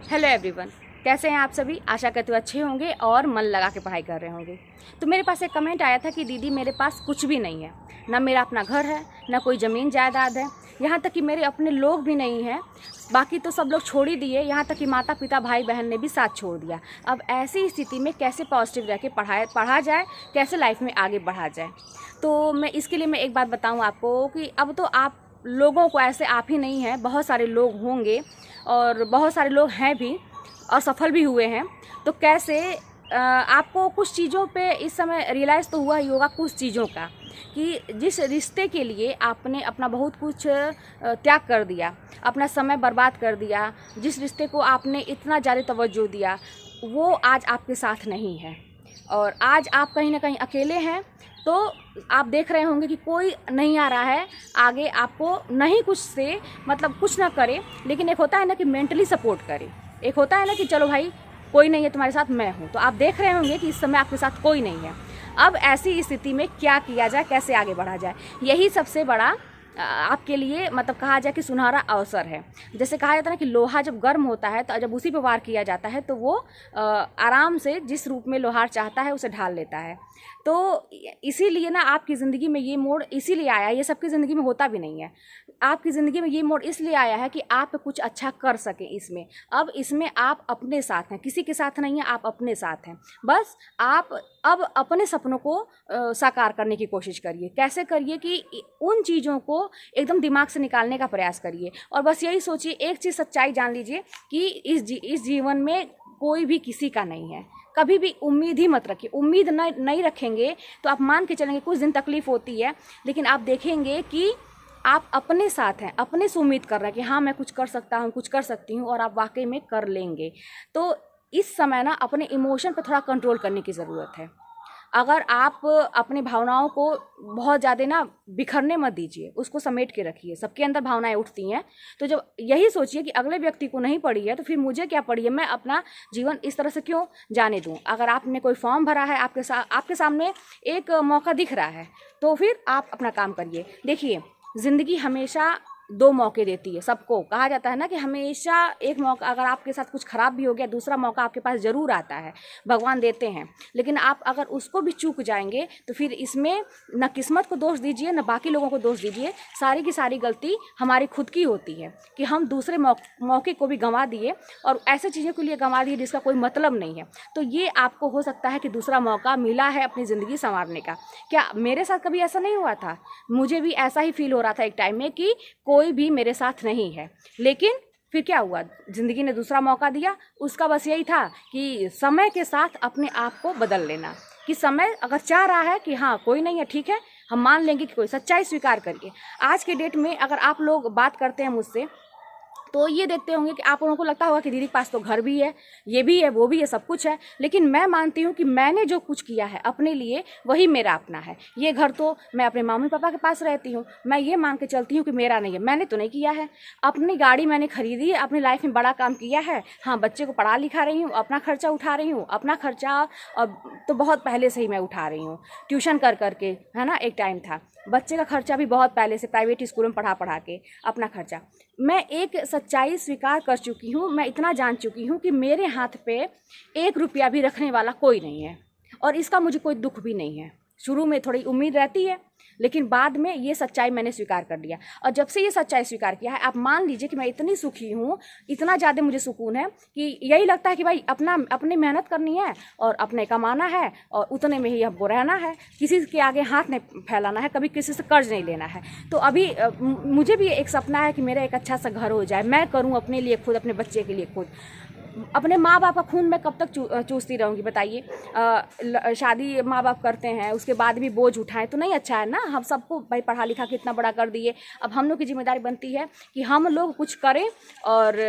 Hello everyone, कैसे हैं आप सभी। आशा करते हुए अच्छे होंगे और मन लगा के पढ़ाई कर रहे होंगे। तो मेरे पास एक कमेंट आया था कि दीदी मेरे पास कुछ भी नहीं है, ना मेरा अपना घर है, ना कोई ज़मीन जायदाद है, यहाँ तक कि मेरे अपने लोग भी नहीं हैं। बाकी तो सब लोग छोड़ ही दिए, यहाँ तक कि माता पिता भाई बहन ने भी साथ छोड़ दिया। अब ऐसी स्थिति में कैसे पॉजिटिव रह के पढ़ा जाए, कैसे लाइफ में आगे बढ़ा जाए। तो मैं इसके लिए एक बात बताऊँ आपको कि अब तो आप लोगों को ऐसे आप ही नहीं हैं, बहुत सारे लोग होंगे और बहुत सारे लोग हैं भी और सफल भी हुए हैं। तो कैसे आपको कुछ चीज़ों पे इस समय रियलाइज़ तो हुआ ही होगा, कुछ चीज़ों का, कि जिस रिश्ते के लिए आपने अपना बहुत कुछ त्याग कर दिया, अपना समय बर्बाद कर दिया, जिस रिश्ते को आपने इतना ज़्यादा तवज्जो दिया, वो आज आपके साथ नहीं है और आज आप कहीं ना कहीं अकेले हैं। तो आप देख रहे होंगे कि कोई नहीं आ रहा है आगे आपको, नहीं कुछ से मतलब कुछ ना करे, लेकिन एक होता है ना कि मेंटली सपोर्ट करे, एक होता है ना कि चलो भाई कोई नहीं है तुम्हारे साथ, मैं हूँ। तो आप देख रहे होंगे कि इस समय आपके साथ कोई नहीं है। अब ऐसी स्थिति में क्या किया जाए, कैसे आगे बढ़ा जाए, यही सबसे बड़ा आपके लिए मतलब कहा जाए कि सुनहरा अवसर है। जैसे कहा जाता है ना कि लोहा जब गर्म होता है तो जब उसी पर वार किया जाता है तो वो आराम से जिस रूप में लोहार चाहता है उसे ढाल लेता है। तो इसीलिए ना आपकी ज़िंदगी में ये मोड़ इसीलिए आया, ये सबकी ज़िंदगी में होता भी नहीं है। आपकी ज़िंदगी में ये मोड़ इसलिए आया है कि आप कुछ अच्छा कर सकें इसमें। अब इसमें आप अपने साथ हैं, किसी के साथ नहीं है, आप अपने साथ हैं। बस आप अब अपने सपनों को साकार करने की कोशिश करिए। कैसे करिए कि उन चीज़ों को एकदम दिमाग से निकालने का प्रयास करिए और बस यही सोचिए, एक चीज़ सच्चाई जान लीजिए कि इस जीवन में कोई भी किसी का नहीं है। कभी भी उम्मीद ही मत रखिए। उम्मीद नहीं रखेंगे तो आप मान के चलेंगे कुछ दिन तकलीफ़ होती है, लेकिन आप देखेंगे कि आप अपने साथ हैं, अपने से उम्मीद कर रहे हैं कि हाँ मैं कुछ कर सकता हूँ, कुछ कर सकती हूँ, और आप वाकई में कर लेंगे। तो इस समय ना अपने इमोशन पर थोड़ा कंट्रोल करने की ज़रूरत है। अगर आप अपनी भावनाओं को बहुत ज़्यादा ना बिखरने मत दीजिए, उसको समेट के रखिए। सबके अंदर भावनाएं उठती हैं, तो जब यही सोचिए कि अगले व्यक्ति को नहीं पड़ी है तो फिर मुझे क्या पड़ी है, मैं अपना जीवन इस तरह से क्यों जाने दूं। अगर आपने कोई फॉर्म भरा है, आपके सामने एक मौका दिख रहा है, तो फिर आप अपना काम करिए। देखिए, ज़िंदगी हमेशा दो मौके देती है सबको। कहा जाता है ना कि हमेशा एक मौका, अगर आपके साथ कुछ खराब भी हो गया, दूसरा मौका आपके पास ज़रूर आता है, भगवान देते हैं। लेकिन आप अगर उसको भी चूक जाएंगे तो फिर इसमें न किस्मत को दोष दीजिए, न बाकी लोगों को दोष दीजिए। सारी की सारी गलती हमारी खुद की होती है कि हम दूसरे मौके को भी गंवा दिए और ऐसे चीज़ों के लिए गंवा दिए जिसका कोई मतलब नहीं है। तो ये आपको हो सकता है कि दूसरा मौका मिला है अपनी ज़िंदगी संवारने का। क्या मेरे साथ कभी ऐसा नहीं हुआ था? मुझे भी ऐसा ही फील हो रहा था एक टाइम में कि कोई भी मेरे साथ नहीं है, लेकिन फिर क्या हुआ, ज़िंदगी ने दूसरा मौका दिया। उसका बस यही था कि समय के साथ अपने आप को बदल लेना, कि समय अगर चाह रहा है कि हाँ कोई नहीं है, ठीक है, हम मान लेंगे कि कोई, सच्चाई स्वीकार करिए। आज के डेट में अगर आप लोग बात करते हैं मुझसे तो ये देखते होंगे कि आप लोगों को लगता होगा कि दीदी के पास तो घर भी है, ये भी है, वो भी है, सब कुछ है। लेकिन मैं मानती हूँ कि मैंने जो कुछ किया है अपने लिए वही मेरा अपना है। ये घर तो मैं अपने मम्मी पापा के पास रहती हूँ, मैं ये मान के चलती हूँ कि मेरा नहीं है, मैंने तो नहीं किया है। अपनी गाड़ी मैंने खरीदी है, अपनी लाइफ में बड़ा काम किया है। हाँ, बच्चे को पढ़ा लिखा रही हूँ, अपना खर्चा उठा रही हूँ, अपना खर्चा और तो बहुत पहले से ही मैं उठा रही हूँ, ट्यूशन कर करके, है ना। एक टाइम था बच्चे का खर्चा भी बहुत पहले से प्राइवेट स्कूल में पढ़ा के अपना खर्चा। मैं एक सच्चाई स्वीकार कर चुकी हूँ, मैं इतना जान चुकी हूँ कि मेरे हाथ पे 1 रुपया भी रखने वाला कोई नहीं है और इसका मुझे कोई दुख भी नहीं है। शुरू में थोड़ी उम्मीद रहती है, लेकिन बाद में ये सच्चाई मैंने स्वीकार कर लिया। और जब से ये सच्चाई स्वीकार किया है, आप मान लीजिए कि मैं इतनी सुखी हूँ, इतना ज़्यादा मुझे सुकून है कि यही लगता है कि भाई अपनी मेहनत करनी है और अपने कमाना है और उतने में ही हमको रहना है, किसी के आगे हाथ नहीं फैलाना है, कभी किसी से कर्ज नहीं लेना है। तो अभी मुझे भी एक सपना है कि मेरा एक अच्छा सा घर हो जाए, मैं करूँ अपने लिए खुद, अपने बच्चे के लिए खुद। अपने माँ बाप का खून मैं कब तक चूसती रहूँगी बताइए। शादी माँ बाप करते हैं, उसके बाद भी बोझ उठाएं तो नहीं अच्छा है ना। हम सबको भाई पढ़ा लिखा के इतना बड़ा कर दिए, अब हम लोग की जिम्मेदारी बनती है कि हम लोग कुछ करें और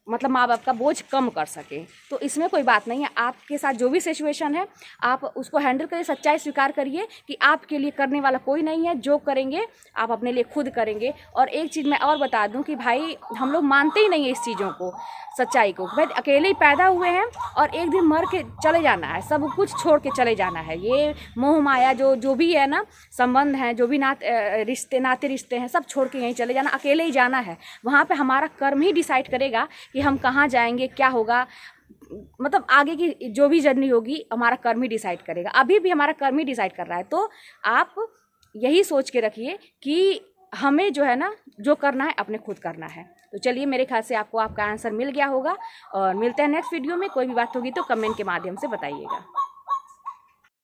मतलब माँ बाप का बोझ कम कर सके। तो इसमें कोई बात नहीं है, आपके साथ जो भी सिचुएशन है आप उसको हैंडल करिए, सच्चाई स्वीकार करिए कि आपके लिए करने वाला कोई नहीं है। जो करेंगे आप अपने लिए खुद करेंगे। और एक चीज़ मैं और बता दूं कि भाई हम लोग मानते ही नहीं है इस चीज़ों को, सच्चाई को। भाई अकेले ही पैदा हुए हैं और एक दिन मर के चले जाना है, सब कुछ छोड़ के चले जाना है। ये मोह माया जो भी है ना, संबंध हैं, जो भी नाते रिश्ते हैं, सब छोड़ के यहीं चले जाना, अकेले ही जाना है। वहाँ पर हमारा कर्म ही डिसाइड करेगा कि कि हम कहाँ जाएंगे, क्या होगा, मतलब आगे की जो भी जर्नी होगी हमारा कर्म ही डिसाइड करेगा। अभी भी हमारा कर्म ही डिसाइड कर रहा है। तो आप यही सोच के रखिए कि हमें जो है ना, जो करना है अपने खुद करना है। तो चलिए, मेरे ख्याल से आपको आपका आंसर मिल गया होगा, और मिलते हैं नेक्स्ट वीडियो में। कोई भी बात होगी तो कमेंट के माध्यम से बताइएगा।